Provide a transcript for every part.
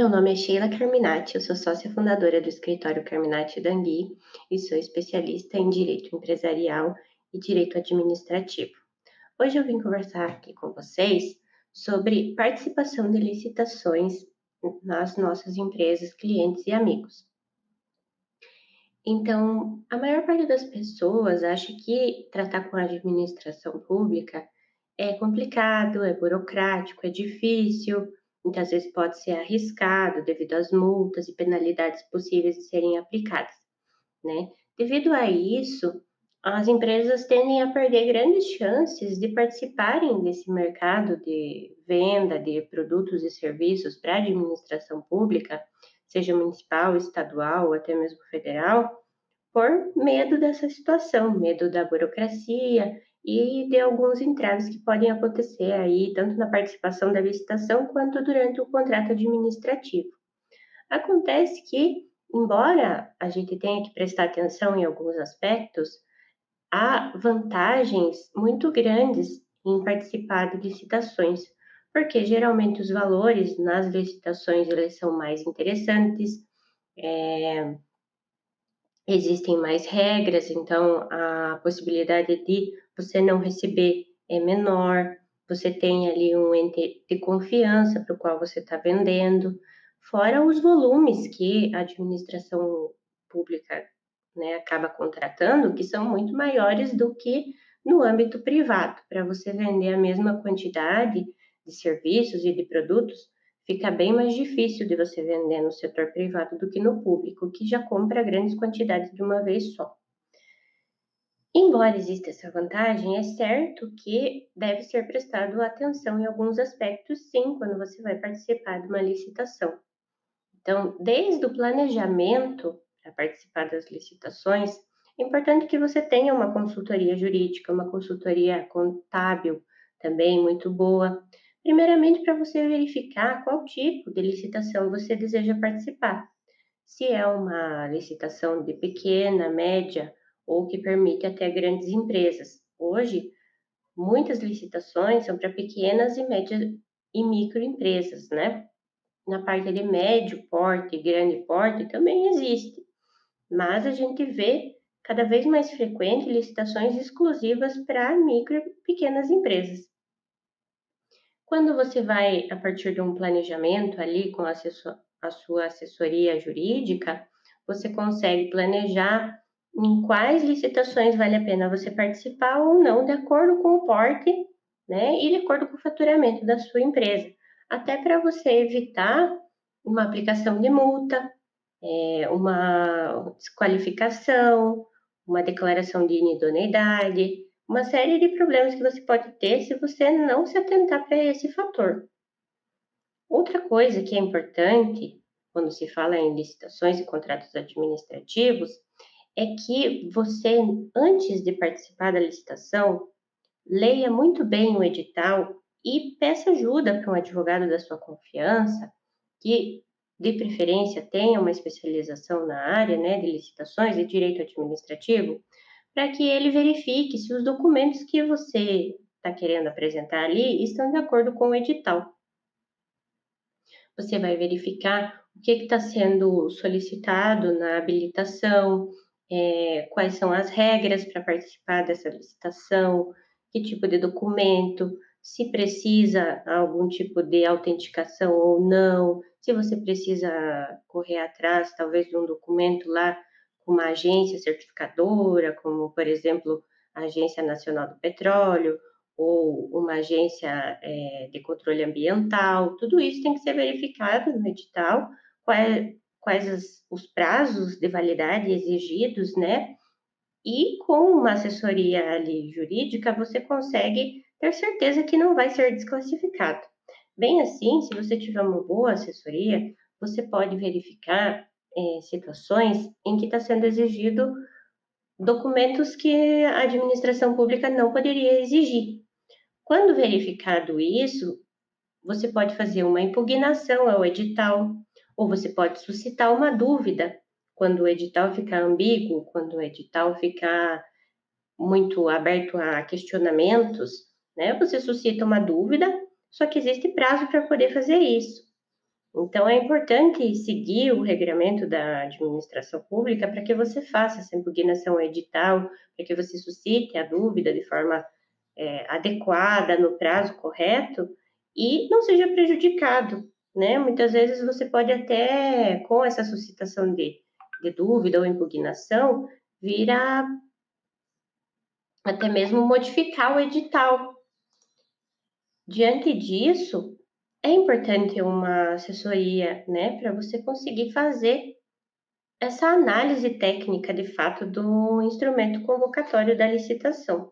Meu nome é Sheila Carminati, eu sou sócia fundadora do escritório Carminati Dangui e sou especialista em direito empresarial e direito administrativo. Hoje eu vim conversar aqui com vocês sobre participação de licitações nas nossas empresas, clientes e amigos. Então, a maior parte das pessoas acha que tratar com a administração pública é complicado, é burocrático, é difícil, muitas vezes pode ser arriscado devido às multas e penalidades possíveis de serem aplicadas, né? Devido a isso, as empresas tendem a perder grandes chances de participarem desse mercado de venda de produtos e serviços para a administração pública, seja municipal, estadual ou até mesmo federal, por medo dessa situação, medo da burocracia e de alguns entraves que podem acontecer aí, tanto na participação da licitação quanto durante o contrato administrativo. Acontece que, embora a gente tenha que prestar atenção em alguns aspectos, há vantagens muito grandes em participar de licitações, porque geralmente os valores nas licitações eles são mais interessantes, existem mais regras, então a possibilidade de você não receber é menor, você tem ali um ente de confiança para o qual você está vendendo, fora os volumes que a administração pública, né, acaba contratando, que são muito maiores do que no âmbito privado. Para você vender a mesma quantidade de serviços e de produtos, fica bem mais difícil de você vender no setor privado do que no público, que já compra grandes quantidades de uma vez só. Embora exista essa vantagem, é certo que deve ser prestado atenção em alguns aspectos, sim, quando você vai participar de uma licitação. Então, desde o planejamento para participar das licitações, é importante que você tenha uma consultoria jurídica, uma consultoria contábil também muito boa. Primeiramente, para você verificar qual tipo de licitação você deseja participar. Se é uma licitação de pequena, média ou que permite até grandes empresas. Hoje, muitas licitações são para pequenas e médias e microempresas, né? Na parte de médio porte e grande porte também existe, mas a gente vê cada vez mais frequente licitações exclusivas para micro e pequenas empresas. Quando você vai, a partir de um planejamento ali com a sua assessoria jurídica, você consegue planejar em quais licitações vale a pena você participar ou não, de acordo com o porte, né, e de acordo com o faturamento da sua empresa. Até para você evitar uma aplicação de multa, uma desqualificação, uma declaração de inidoneidade, uma série de problemas que você pode ter se você não se atentar para esse fator. Outra coisa que é importante quando se fala em licitações e contratos administrativos é que você, antes de participar da licitação, leia muito bem o edital e peça ajuda para um advogado da sua confiança, que de preferência tenha uma especialização na área, né, de licitações e direito administrativo, para que ele verifique se os documentos que você está querendo apresentar ali estão de acordo com o edital. Você vai verificar o que está sendo solicitado na habilitação, quais são as regras para participar dessa licitação, que tipo de documento, se precisa algum tipo de autenticação ou não, se você precisa correr atrás, talvez, de um documento lá com uma agência certificadora, como, por exemplo, a Agência Nacional do Petróleo, ou uma agência de controle ambiental, tudo isso tem que ser verificado no edital, quais os prazos de validade exigidos, né? E com uma assessoria ali jurídica, você consegue ter certeza que não vai ser desclassificado. Bem assim, se você tiver uma boa assessoria, você pode verificar situações em que está sendo exigido documentos que a administração pública não poderia exigir. Quando verificado isso, você pode fazer uma impugnação ao edital, ou você pode suscitar uma dúvida quando o edital ficar ambíguo, quando o edital ficar muito aberto a questionamentos, né? Você suscita uma dúvida, só que existe prazo para poder fazer isso. Então, é importante seguir o regramento da administração pública para que você faça essa impugnação ao edital, para que você suscite a dúvida de forma adequada, no prazo correto e não seja prejudicado, né? Muitas vezes você pode até, com essa suscitação de dúvida ou impugnação, vir a até mesmo modificar o edital. Diante disso, é importante uma assessoria, né, para você conseguir fazer essa análise técnica de fato do instrumento convocatório da licitação.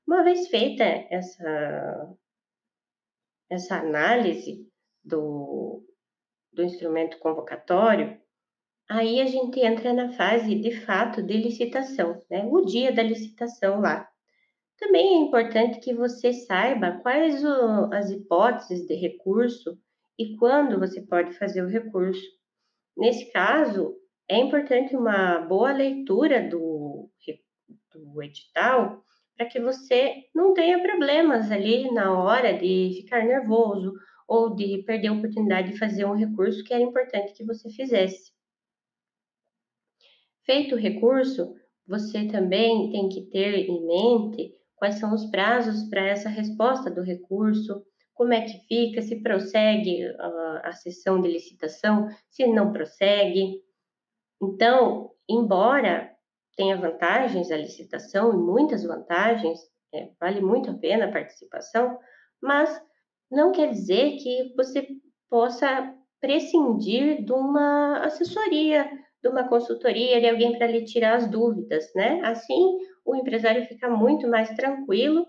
Uma vez feita essa análise do, do instrumento convocatório, aí a gente entra na fase de fato de licitação, né? O dia da licitação lá. Também é importante que você saiba quais as hipóteses de recurso e quando você pode fazer o recurso. Nesse caso, é importante uma boa leitura do edital para que você não tenha problemas ali na hora de ficar nervoso ou de perder a oportunidade de fazer um recurso que era importante que você fizesse. Feito o recurso, você também tem que ter em mente quais são os prazos para essa resposta do recurso, como é que fica, se prossegue a sessão de licitação, se não prossegue. Então, embora tenha vantagens a licitação e muitas vantagens, vale muito a pena a participação, mas não quer dizer que você possa prescindir de uma assessoria, de uma consultoria, de alguém para lhe tirar as dúvidas, né? Assim, o empresário fica muito mais tranquilo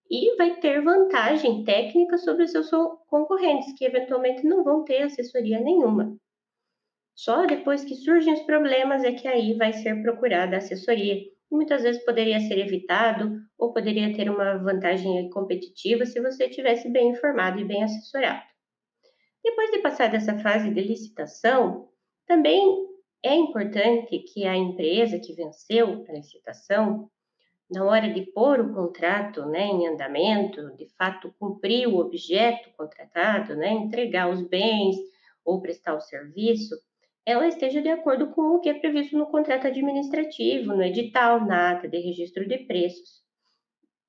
e vai ter vantagem técnica sobre os seus concorrentes, que eventualmente não vão ter assessoria nenhuma. Só depois que surgem os problemas é que aí vai ser procurada a assessoria. E muitas vezes poderia ser evitado ou poderia ter uma vantagem competitiva se você tivesse bem informado e bem assessorado. Depois de passar dessa fase de licitação, também é importante que a empresa que venceu a licitação, na hora de pôr o contrato, né, em andamento, de fato cumprir o objeto contratado, né, entregar os bens ou prestar o serviço, ela esteja de acordo com o que é previsto no contrato administrativo, no edital, na ata de registro de preços.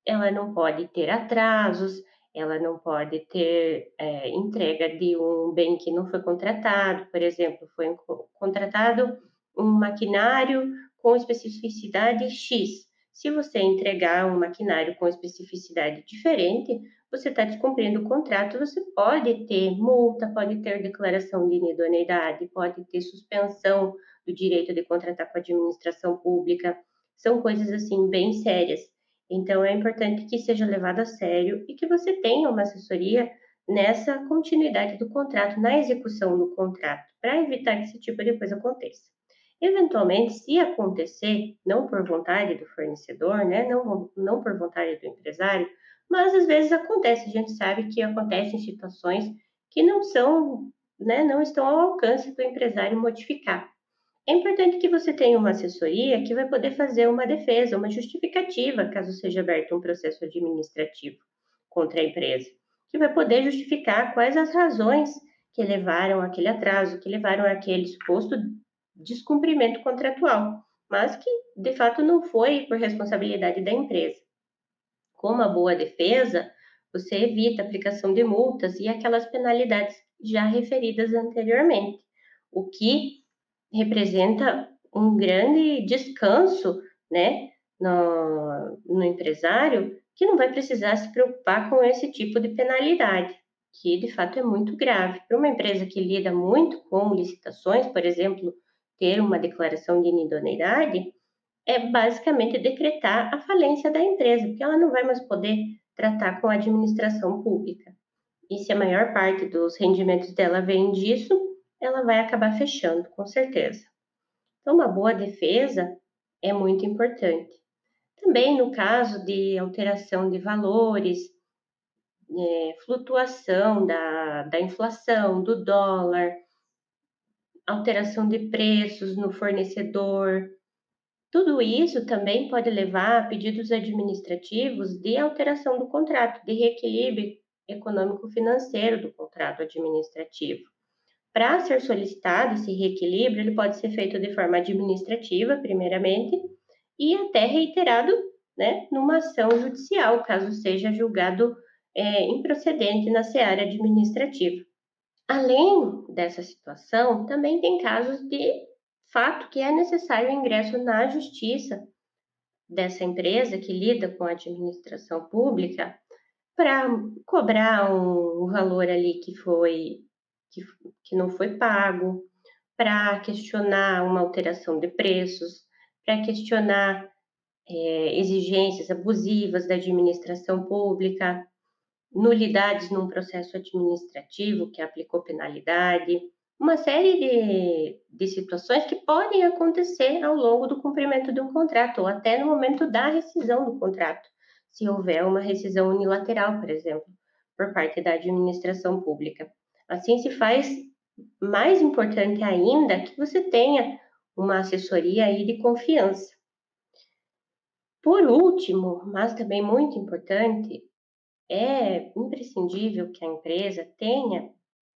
Ela não pode ter atrasos, ela não pode ter entrega de um bem que não foi contratado, por exemplo, foi contratado um maquinário com especificidade X. Se você entregar um maquinário com especificidade diferente, você está descumprindo o contrato, você pode ter multa, pode ter declaração de inidoneidade, pode ter suspensão do direito de contratar com a administração pública. São coisas assim bem sérias. Então, é importante que seja levado a sério e que você tenha uma assessoria nessa continuidade do contrato, na execução do contrato, para evitar que esse tipo de coisa aconteça. Eventualmente, se acontecer, não por vontade do fornecedor, né, não por vontade do empresário, mas às vezes acontece, a gente sabe que acontecem situações que não são, né, não estão ao alcance do empresário modificar. É importante que você tenha uma assessoria que vai poder fazer uma defesa, uma justificativa, caso seja aberto um processo administrativo contra a empresa, que vai poder justificar quais as razões que levaram aquele atraso, que levaram àquele suposto descumprimento contratual, mas que de fato não foi por responsabilidade da empresa. Com uma boa defesa, você evita a aplicação de multas e aquelas penalidades já referidas anteriormente, o que representa um grande descanso, né, no empresário, que não vai precisar se preocupar com esse tipo de penalidade, que de fato é muito grave. Para uma empresa que lida muito com licitações, por exemplo, ter uma declaração de inidoneidade, é basicamente decretar a falência da empresa, porque ela não vai mais poder tratar com a administração pública. E se a maior parte dos rendimentos dela vem disso, ela vai acabar fechando, com certeza. Então, uma boa defesa é muito importante. Também no caso de alteração de valores, flutuação da inflação, do dólar, alteração de preços no fornecedor, tudo isso também pode levar a pedidos administrativos de alteração do contrato, de reequilíbrio econômico-financeiro do contrato administrativo. Para ser solicitado esse reequilíbrio, ele pode ser feito de forma administrativa, primeiramente, e até reiterado, né, numa ação judicial, caso seja julgado improcedente na seara administrativa. Além dessa situação, também tem casos de fato que é necessário o ingresso na justiça dessa empresa que lida com a administração pública para cobrar um valor ali que, que não foi pago, para questionar uma alteração de preços, para questionar exigências abusivas da administração pública, nulidades num processo administrativo que aplicou penalidade, uma série de situações que podem acontecer ao longo do cumprimento de um contrato, ou até no momento da rescisão do contrato, se houver uma rescisão unilateral, por exemplo, por parte da administração pública. Assim se faz mais importante ainda que você tenha uma assessoria aí de confiança. Por último, mas também muito importante, é imprescindível que a empresa tenha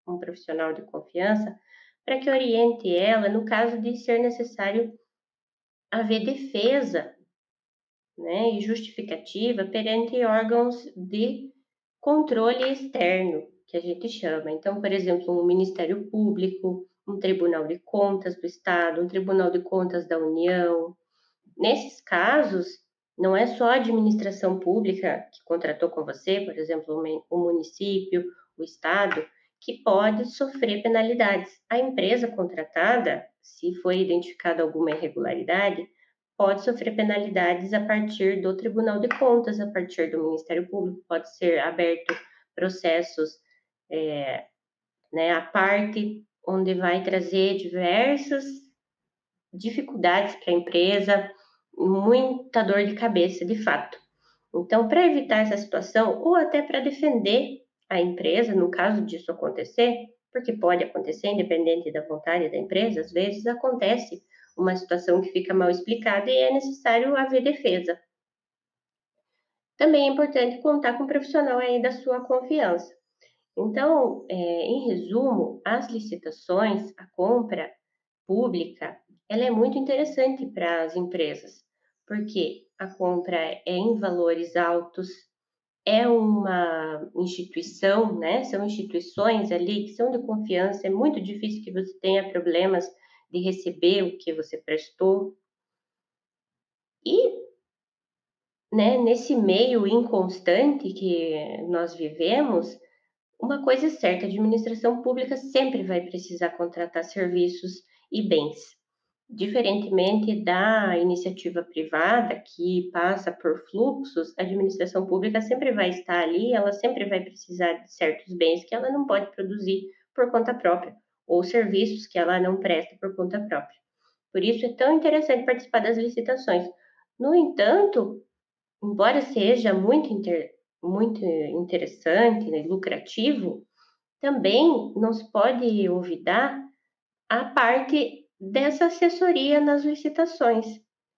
um profissional de confiança para que oriente ela no caso de ser necessário haver defesa, né, e justificativa perante órgãos de controle externo, que a gente chama. Então, por exemplo, um Ministério Público, um Tribunal de Contas do Estado, um Tribunal de Contas da União. Nesses casos, não é só a administração pública que contratou com você, por exemplo, o município, o estado, que pode sofrer penalidades. A empresa contratada, se foi identificada alguma irregularidade, pode sofrer penalidades a partir do Tribunal de Contas, a partir do Ministério Público, pode ser aberto processos, né, à parte, onde vai trazer diversas dificuldades para a empresa, muita dor de cabeça, de fato. Então, para evitar essa situação, ou até para defender a empresa, no caso disso acontecer, porque pode acontecer, independente da vontade da empresa, às vezes acontece uma situação que fica mal explicada e é necessário haver defesa. Também é importante contar com um profissional aí da sua confiança. Então, em resumo, as licitações, a compra pública, ela é muito interessante para as empresas, porque a compra é em valores altos, é uma instituição, né? São instituições ali que são de confiança, é muito difícil que você tenha problemas de receber o que você prestou. E, né, nesse meio inconstante que nós vivemos, uma coisa é certa, a administração pública sempre vai precisar contratar serviços e bens. Diferentemente da iniciativa privada, que passa por fluxos, a administração pública sempre vai estar ali, ela sempre vai precisar de certos bens que ela não pode produzir por conta própria, ou serviços que ela não presta por conta própria. Por isso é tão interessante participar das licitações. No entanto, embora seja muito interessante, né, lucrativo, também não se pode olvidar a parte dessa assessoria nas licitações,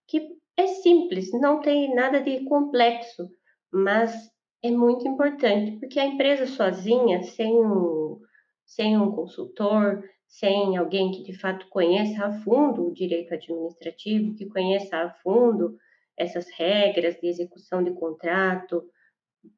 que é simples, não tem nada de complexo, mas é muito importante, porque a empresa sozinha, sem um consultor, sem alguém que de fato conheça a fundo o direito administrativo, que conheça a fundo essas regras de execução de contrato,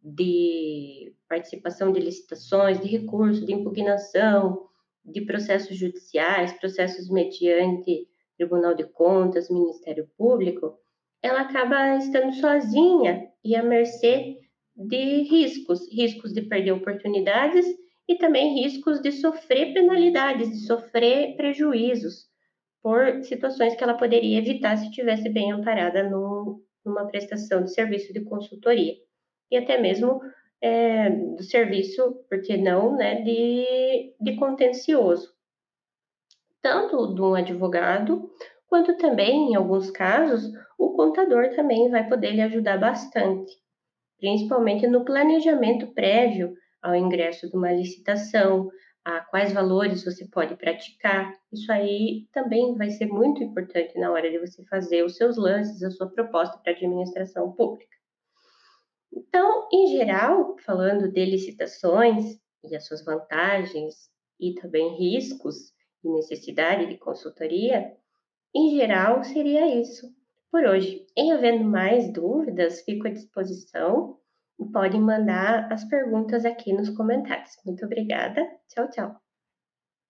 de participação de licitações, de recurso, de impugnação, de processos judiciais, processos mediante Tribunal de Contas, Ministério Público, ela acaba estando sozinha e à mercê de riscos, riscos de perder oportunidades e também riscos de sofrer penalidades, de sofrer prejuízos por situações que ela poderia evitar se estivesse bem amparada numa prestação de serviço de consultoria e até mesmo do serviço, por que não, né, de contencioso, tanto de um advogado, quanto também, em alguns casos, o contador também vai poder lhe ajudar bastante, principalmente no planejamento prévio ao ingresso de uma licitação, a quais valores você pode praticar. Isso aí também vai ser muito importante na hora de você fazer os seus lances, a sua proposta para a administração pública. Então, em geral, falando de licitações e as suas vantagens e também riscos e necessidade de consultoria, em geral seria isso por hoje. Em havendo mais dúvidas, fico à disposição e podem mandar as perguntas aqui nos comentários. Muito obrigada. Tchau, tchau.